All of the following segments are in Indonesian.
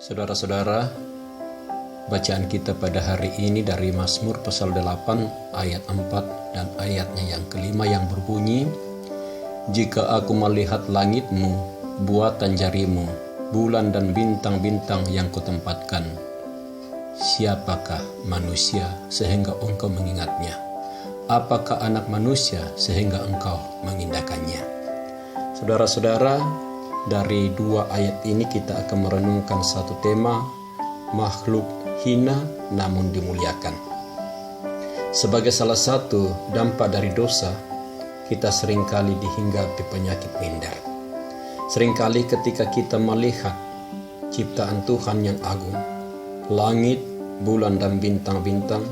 Saudara-saudara, bacaan kita pada hari ini dari Mazmur pasal 8 ayat 4 dan ayatnya yang kelima yang berbunyi, "Jika aku melihat langitmu, buatan jarimu, bulan dan bintang-bintang yang kutempatkan, siapakah manusia sehingga engkau mengingatnya? Apakah anak manusia sehingga engkau mengindahkannya?" Saudara-saudara, dari dua ayat ini kita akan merenungkan satu tema, makhluk hina namun dimuliakan. Sebagai salah satu dampak dari dosa, kita seringkali dihinggapi penyakit minder. Seringkali ketika kita melihat ciptaan Tuhan yang agung, langit, bulan dan bintang-bintang,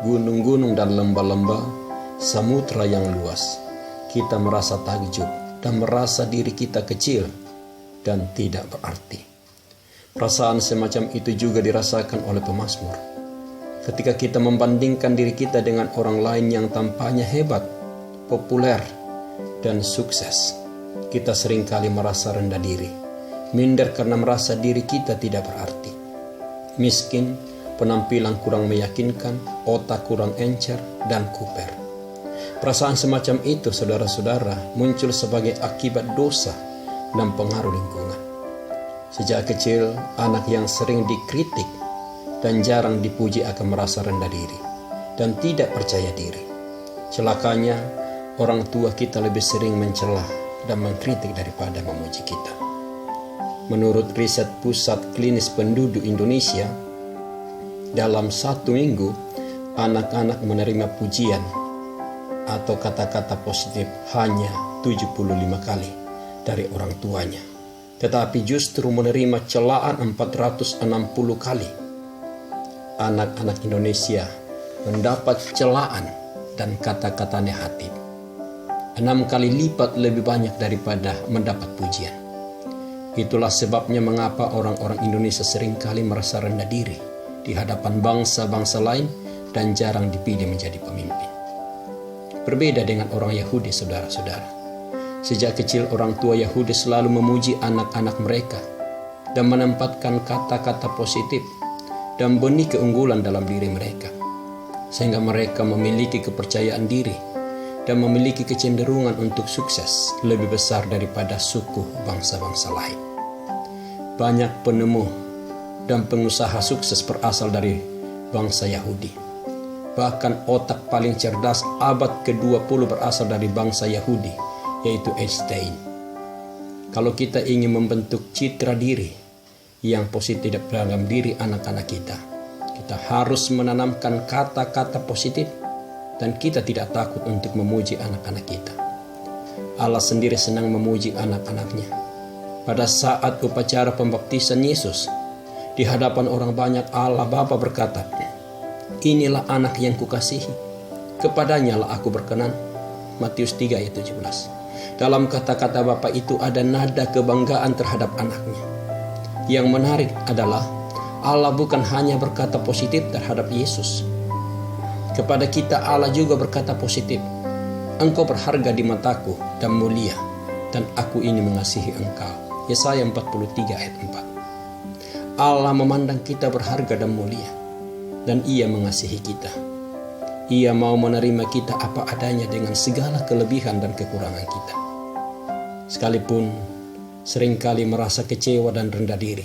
gunung-gunung dan lembah-lembah, samudra yang luas, kita merasa takjub dan merasa diri kita kecil dan tidak berarti. Perasaan semacam itu juga dirasakan oleh pemazmur. Ketika kita membandingkan diri kita dengan orang lain yang tampaknya hebat, populer, dan sukses, kita seringkali merasa rendah diri, minder karena merasa diri kita tidak berarti. Miskin, penampilan kurang meyakinkan, otak kurang encer, dan kuper. Perasaan semacam itu, saudara-saudara, muncul sebagai akibat dosa dan pengaruh lingkungan. Sejak kecil, anak yang sering dikritik dan jarang dipuji akan merasa rendah diri dan tidak percaya diri. Celakanya, orang tua kita lebih sering mencela dan mengkritik daripada memuji kita. Menurut riset Pusat Klinis Penduduk Indonesia, dalam 1 minggu, anak-anak menerima pujian atau kata-kata positif hanya 75 kali dari orang tuanya, tetapi justru menerima celaan 460 kali. Anak-anak Indonesia mendapat celaan dan kata-kata negatif 6 kali lipat lebih banyak daripada mendapat pujian. Itulah sebabnya mengapa orang-orang Indonesia seringkali merasa rendah diri di hadapan bangsa-bangsa lain dan jarang dipilih menjadi pemimpin. Berbeda dengan orang Yahudi, saudara-saudara. Sejak kecil orang tua Yahudi selalu memuji anak-anak mereka dan menempatkan kata-kata positif dan benih keunggulan dalam diri mereka, sehingga mereka memiliki kepercayaan diri dan memiliki kecenderungan untuk sukses lebih besar daripada suku bangsa-bangsa lain. Banyak penemu dan pengusaha sukses berasal dari bangsa Yahudi. Bahkan otak paling cerdas abad ke-20 berasal dari bangsa Yahudi, yaitu Einstein. Kalau kita ingin membentuk citra diri yang positif dalam diri anak-anak kita harus menanamkan kata-kata positif dan kita tidak takut untuk memuji anak-anak kita. Allah sendiri senang memuji anak-anaknya. Pada saat upacara pembaptisan Yesus, di hadapan orang banyak, Allah Bapa berkata, "Inilah anak yang kukasihi, kepadanya lah aku berkenan." Matius 3 ayat 17. Dalam kata-kata Bapa itu ada nada kebanggaan terhadap anaknya. Yang menarik adalah Allah bukan hanya berkata positif terhadap Yesus. Kepada kita Allah juga berkata positif. "Engkau berharga di mataku dan mulia, dan aku ini mengasihi engkau." Yesaya 43 ayat 4. Allah memandang kita berharga dan mulia, dan Ia mengasihi kita. Ia mau menerima kita apa adanya dengan segala kelebihan dan kekurangan kita. Sekalipun seringkali merasa kecewa dan rendah diri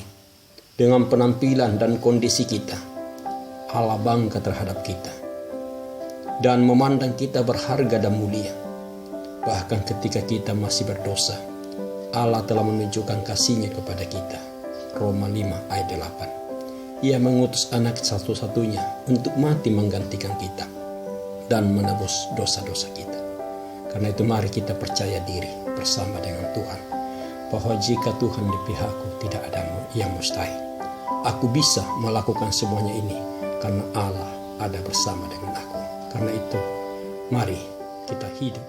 dengan penampilan dan kondisi kita, Allah bangga terhadap kita dan memandang kita berharga dan mulia. Bahkan ketika kita masih berdosa, Allah telah menunjukkan kasih-Nya kepada kita. Roma 5 ayat 8. Ia mengutus anak satu-satunya untuk mati menggantikan kita dan menebus dosa-dosa kita. Karena itu mari kita percaya diri bersama dengan Tuhan bahwa jika Tuhan di pihakku tidak ada yang mustahil. Aku bisa melakukan semuanya ini karena Allah ada bersama dengan aku. Karena itu mari kita hidup